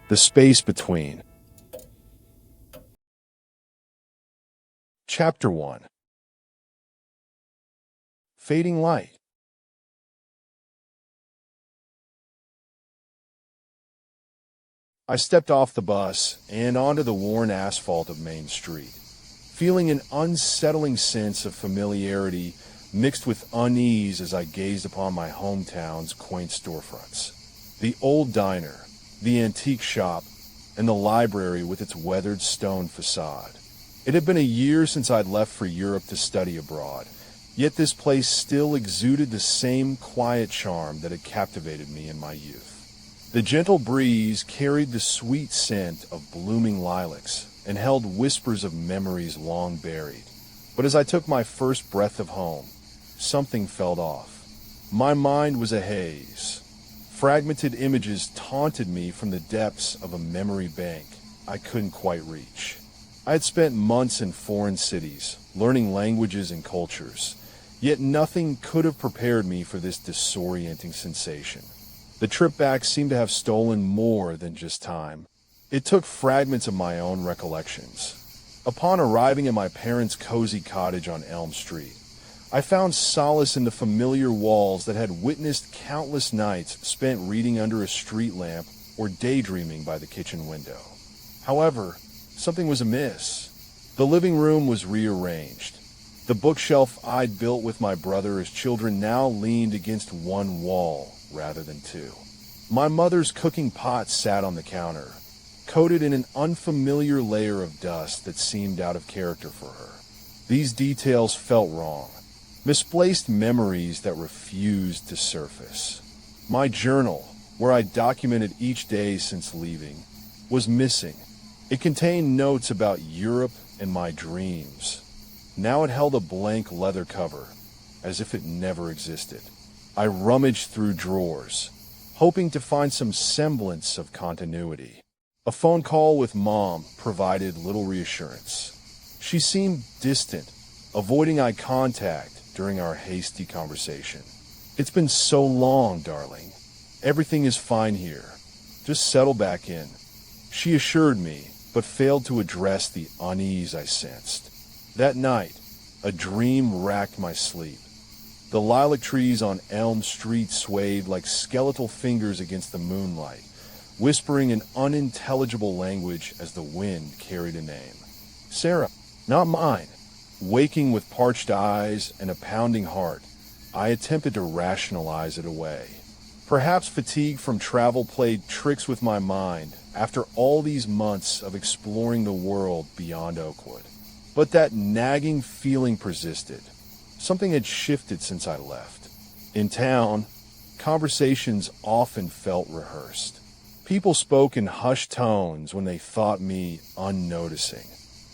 The space between. Chapter 1. Fading light. I stepped off the bus and onto the worn asphalt of Main Street, feeling an unsettling sense of familiarity mixed with unease as I gazed upon my hometown's quaint storefronts. The old diner, the antique shop, and the library with its weathered stone facade. It had been a year since I'd left for Europe to study abroad, yet this place still exuded the same quiet charm that had captivated me in my youth. The gentle breeze carried the sweet scent of blooming lilacs and held whispers of memories long buried. But as I took my first breath of home, something felt off. My mind was a haze. Fragmented images taunted me from the depths of a memory bank I couldn't quite reach. I had spent months in foreign cities, learning languages and cultures, yet nothing could have prepared me for this disorienting sensation. The trip back seemed to have stolen more than just time. It took fragments of my own recollections. Upon arriving at my parents' cozy cottage on Elm Street, I found solace in the familiar walls that had witnessed countless nights spent reading under a street lamp or daydreaming by the kitchen window. However, something was amiss. The living room was rearranged. The bookshelf I'd built with my brother as children now leaned against one wall rather than two. My mother's cooking pot sat on the counter, coated in an unfamiliar layer of dust that seemed out of character for her. These details felt wrong. Misplaced memories that refused to surface. My journal, where I documented each day since leaving, was missing. It contained notes about Europe and my dreams. Now it held a blank leather cover, as if it never existed. I rummaged through drawers, hoping to find some semblance of continuity. A phone call with Mom provided little reassurance. She seemed distant, avoiding eye contact during our hasty conversation. "It's been so long, darling. Everything is fine here. Just settle back in," she assured me, but failed to address the unease I sensed. That night, a dream racked my sleep. The lilac trees on Elm Street swayed like skeletal fingers against the moonlight, whispering an unintelligible language as the wind carried a name. Sarah, not mine. Waking with parched eyes and a pounding heart, I attempted to rationalize it away. Perhaps fatigue from travel played tricks with my mind after all these months of exploring the world beyond Oakwood. But that nagging feeling persisted. Something had shifted since I left. In town, conversations often felt rehearsed. People spoke in hushed tones when they thought me unnoticing.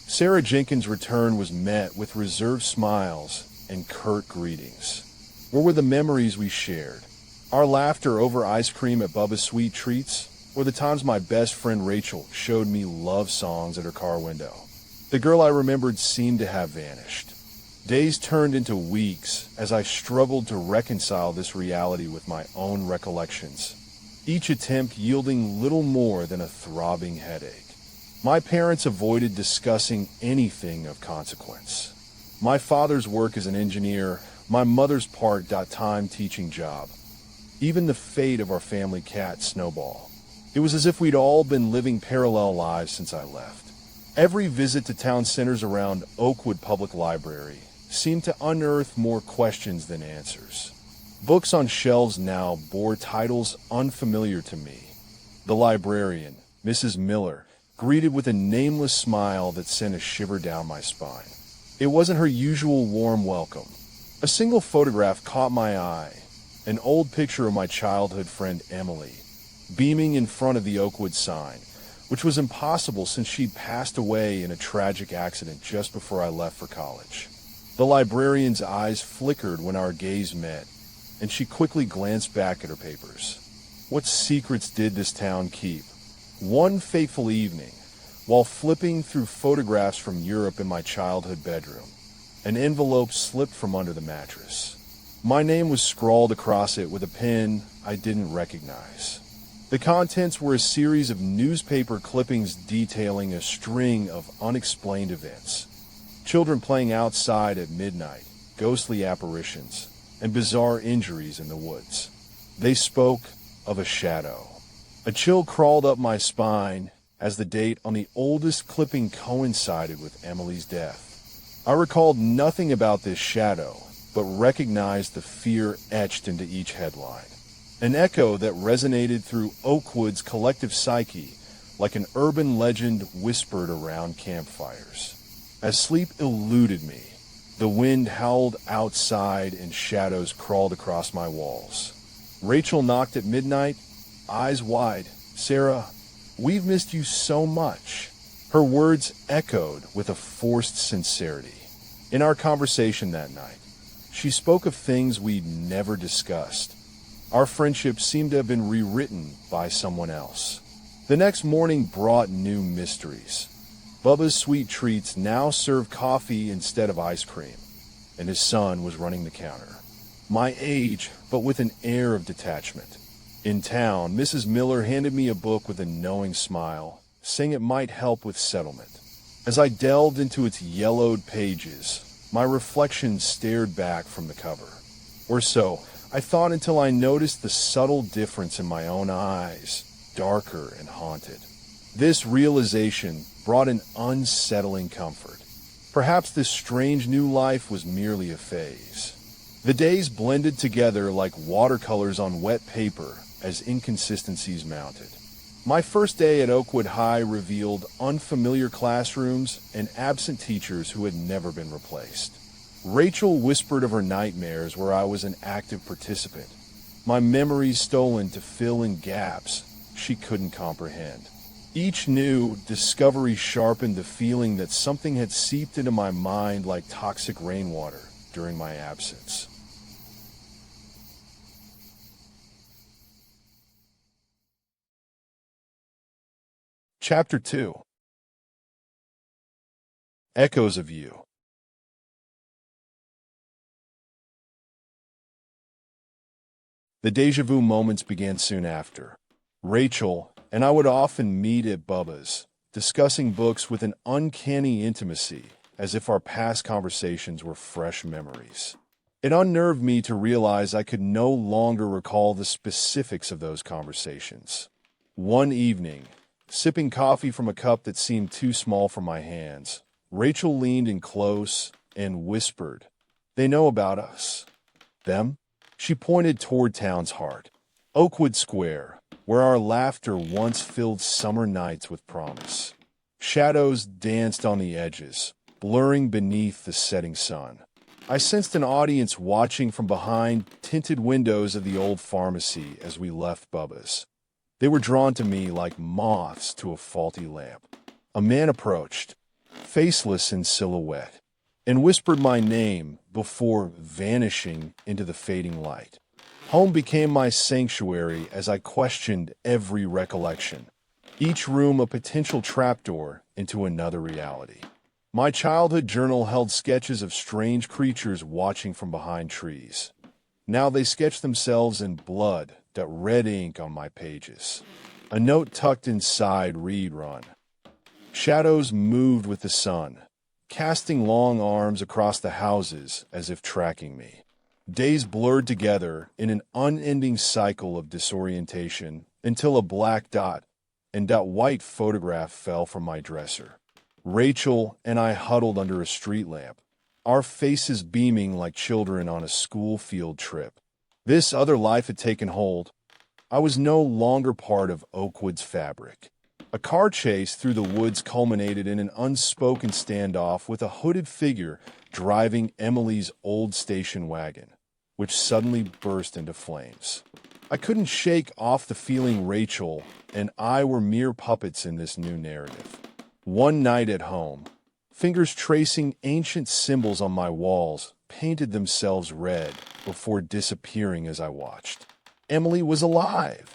Sarah Jenkins' return was met with reserved smiles and curt greetings. Where were the memories we shared? Our laughter over ice cream at Bubba's Sweet Treats, or the times my best friend Rachel showed me love songs at her car window? The girl I remembered seemed to have vanished. Days turned into weeks as I struggled to reconcile this reality with my own recollections, each attempt yielding little more than a throbbing headache. My parents avoided discussing anything of consequence. My father's work as an engineer, my mother's part-time teaching job, even the fate of our family cat, Snowball. It was as if we'd all been living parallel lives since I left. Every visit to town centers around Oakwood Public Library seemed to unearth more questions than answers. Books on shelves now bore titles unfamiliar to me. The librarian, Mrs. Miller, greeted with a nameless smile that sent a shiver down my spine. It wasn't her usual warm welcome. A single photograph caught my eye, an old picture of my childhood friend Emily, beaming in front of the Oakwood sign, which was impossible since she'd passed away in a tragic accident just before I left for college. The librarian's eyes flickered when our gaze met, and she quickly glanced back at her papers. What secrets did this town keep? One fateful evening, while flipping through photographs from Europe in my childhood bedroom, an envelope slipped from under the mattress. My name was scrawled across it with a pen I didn't recognize. The contents were a series of newspaper clippings detailing a string of unexplained events. Children playing outside at midnight, ghostly apparitions, and bizarre injuries in the woods. They spoke of a shadow. A chill crawled up my spine as the date on the oldest clipping coincided with Emily's death. I recalled nothing about this shadow, but recognized the fear etched into each headline. An echo that resonated through Oakwood's collective psyche like an urban legend whispered around campfires. As sleep eluded me, the wind howled outside and shadows crawled across my walls. Rachel knocked at midnight, eyes wide. "Sarah, we've missed you so much." Her words echoed with a forced sincerity. In our conversation that night, she spoke of things we'd never discussed. Our friendship seemed to have been rewritten by someone else. The next morning brought new mysteries. Bubba's Sweet Treats now served coffee instead of ice cream, and his son was running the counter. My age, but with an air of detachment. In town, Mrs. Miller handed me a book with a knowing smile, saying it might help with settlement. As I delved into its yellowed pages, my reflection stared back from the cover. Or so, I thought until I noticed the subtle difference in my own eyes, darker and haunted. This realization brought an unsettling comfort. Perhaps this strange new life was merely a phase. The days blended together like watercolors on wet paper as inconsistencies mounted. My first day at Oakwood High revealed unfamiliar classrooms and absent teachers who had never been replaced. Rachel whispered of her nightmares where I was an active participant, my memories stolen to fill in gaps she couldn't comprehend. Each new discovery sharpened the feeling that something had seeped into my mind like toxic rainwater during my absence. Chapter 2. Echoes of You. The déjà vu moments began soon after. Rachel and I would often meet at Bubba's, discussing books with an uncanny intimacy, as if our past conversations were fresh memories. It unnerved me to realize I could no longer recall the specifics of those conversations. One evening, sipping coffee from a cup that seemed too small for my hands, Rachel leaned in close and whispered, "They know about us." Them? She pointed toward Town's heart, Oakwood Square, where our laughter once filled summer nights with promise. Shadows danced on the edges, blurring beneath the setting sun. I sensed an audience watching from behind tinted windows of the old pharmacy as we left Bubba's. They were drawn to me like moths to a faulty lamp. A man approached, faceless in silhouette, and whispered my name before vanishing into the fading light. Home became my sanctuary as I questioned every recollection, each room a potential trapdoor into another reality. My childhood journal held sketches of strange creatures watching from behind trees. Now they sketched themselves in blood that red ink on my pages. A note tucked inside read run. Shadows moved with the sun, casting long arms across the houses as if tracking me. Days blurred together in an unending cycle of disorientation until a black dot and that white photograph fell from my dresser. Rachel and I huddled under a street lamp, our faces beaming like children on a school field trip. This other life had taken hold. I was no longer part of Oakwood's fabric. A car chase through the woods culminated in an unspoken standoff with a hooded figure driving Emily's old station wagon, which suddenly burst into flames. I couldn't shake off the feeling Rachel and I were mere puppets in this new narrative. One night at home, fingers tracing ancient symbols on my walls painted themselves red before disappearing as I watched. Emily was alive.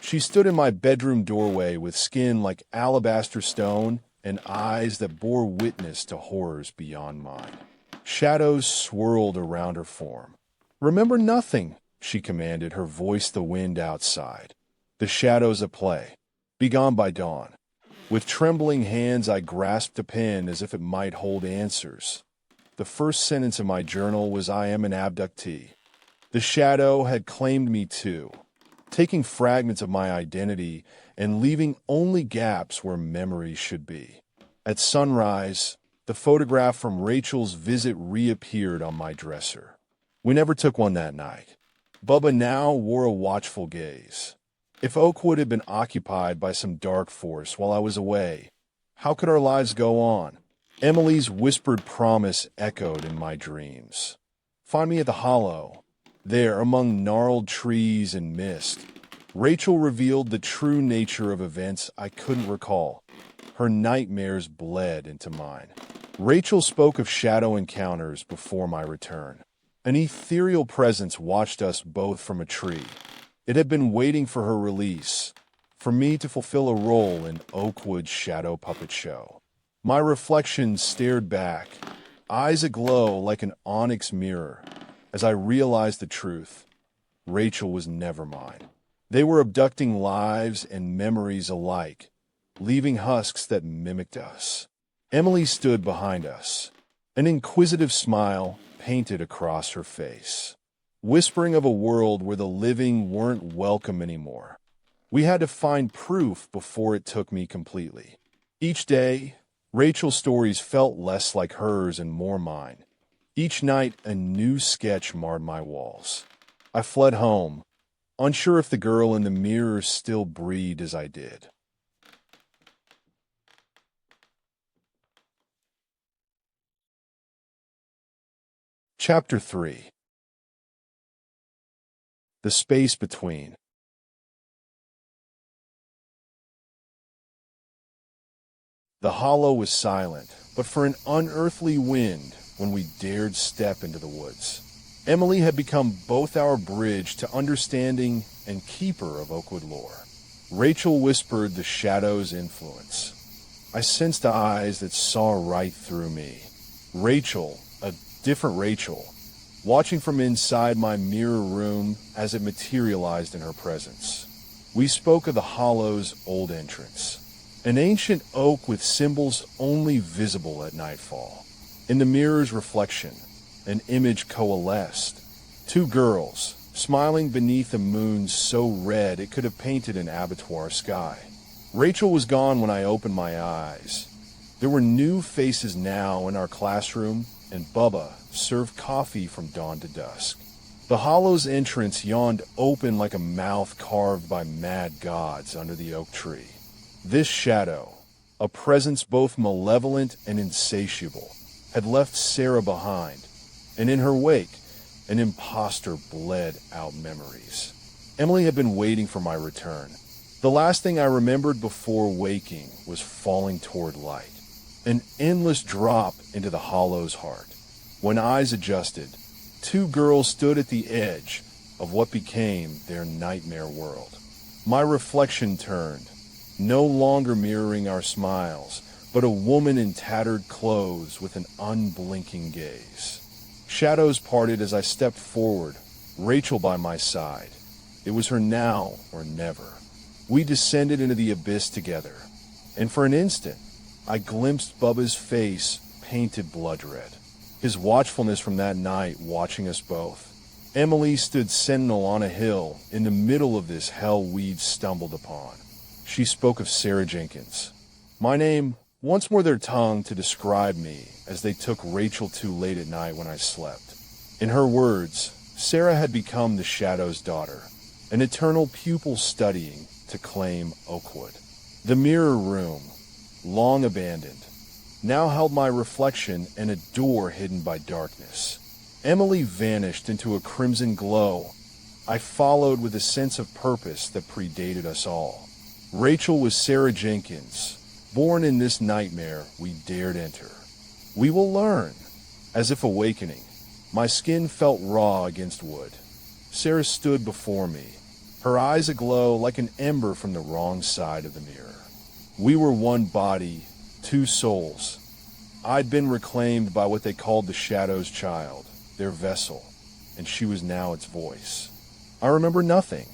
She stood in my bedroom doorway with skin like alabaster stone and eyes that bore witness to horrors beyond mine. Shadows swirled around her form. "Remember nothing," she commanded, her voice the wind outside. The shadows at play. Begone by dawn. With trembling hands, I grasped a pen as if it might hold answers. The first sentence in my journal was, "I am an abductee." The shadow had claimed me too, taking fragments of my identity and leaving only gaps where memories should be. At sunrise, the photograph from Rachel's visit reappeared on my dresser. We never took one that night. Bubba now wore a watchful gaze. If Oakwood had been occupied by some dark force while I was away, how could our lives go on? Emily's whispered promise echoed in my dreams. Find me at the Hollow. There, among gnarled trees and mist, Rachel revealed the true nature of events I couldn't recall. Her nightmares bled into mine. Rachel spoke of shadow encounters before my return. An ethereal presence watched us both from a tree. It had been waiting for her release, for me to fulfill a role in Oakwood's shadow puppet show. My reflection stared back, eyes aglow like an onyx mirror, as I realized the truth. Rachel was never mine. They were abducting lives and memories alike, leaving husks that mimicked us. Emily stood behind us, an inquisitive smile painted across her face, whispering of a world where the living weren't welcome anymore. We had to find proof before it took me completely. Each day, Rachel's stories felt less like hers and more mine. Each night, a new sketch marred my walls. I fled home, unsure if the girl in the mirror still breathed as I did. Chapter 3. The Space Between. The hollow was silent, but for an unearthly wind when we dared step into the woods. Emily had become both our bridge to understanding and keeper of Oakwood lore. Rachel whispered the shadow's influence. I sensed eyes that saw right through me. Rachel, a different Rachel, watching from inside my mirror room as it materialized in her presence. We spoke of the Hollow's old entrance, an ancient oak with symbols only visible at nightfall. In the mirror's reflection, an image coalesced. Two girls, smiling beneath a moon so red it could have painted an abattoir sky. Rachel was gone when I opened my eyes. There were new faces now in our classroom, and Bubba served coffee from dawn to dusk. The Hollow's entrance yawned open like a mouth carved by mad gods under the oak tree. This shadow, a presence both malevolent and insatiable, had left Sarah behind, and in her wake, an imposter bled out memories. Emily had been waiting for my return. The last thing I remembered before waking was falling toward light, an endless drop into the Hollow's heart. When eyes adjusted, two girls stood at the edge of what became their nightmare world. My reflection turned, no longer mirroring our smiles, but a woman in tattered clothes with an unblinking gaze. Shadows parted as I stepped forward, Rachel by my side. It was her now or never. We descended into the abyss together, and for an instant, I glimpsed Bubba's face painted blood red, his watchfulness from that night watching us both. Emily stood sentinel on a hill in the middle of this hell we'd stumbled upon. She spoke of Sarah Jenkins. My name, once more their tongue to describe me as they took Rachel too late at night when I slept. In her words, Sarah had become the Shadow's daughter, an eternal pupil studying to claim Oakwood. The mirror room, long abandoned, now held my reflection and a door hidden by darkness. Emily vanished into a crimson glow. I followed with a sense of purpose that predated us all. Rachel was Sarah Jenkins, born in this nightmare we dared enter. We will learn. As if awakening, my skin felt raw against wood. Sarah stood before me, her eyes aglow like an ember from the wrong side of the mirror. We were one body, two souls. I'd been reclaimed by what they called the Shadow's child, their vessel, and she was now its voice. I remember nothing.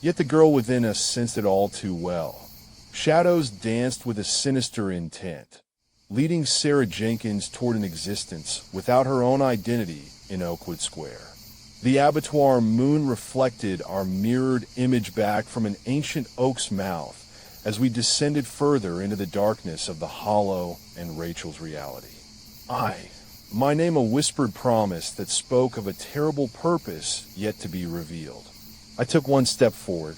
Yet the girl within us sensed it all too well. Shadows danced with a sinister intent, leading Sarah Jenkins toward an existence without her own identity in Oakwood Square. The abattoir moon reflected our mirrored image back from an ancient oak's mouth as we descended further into the darkness of the hollow and Rachel's reality. My name a whispered promise that spoke of a terrible purpose yet to be revealed. I took one step forward,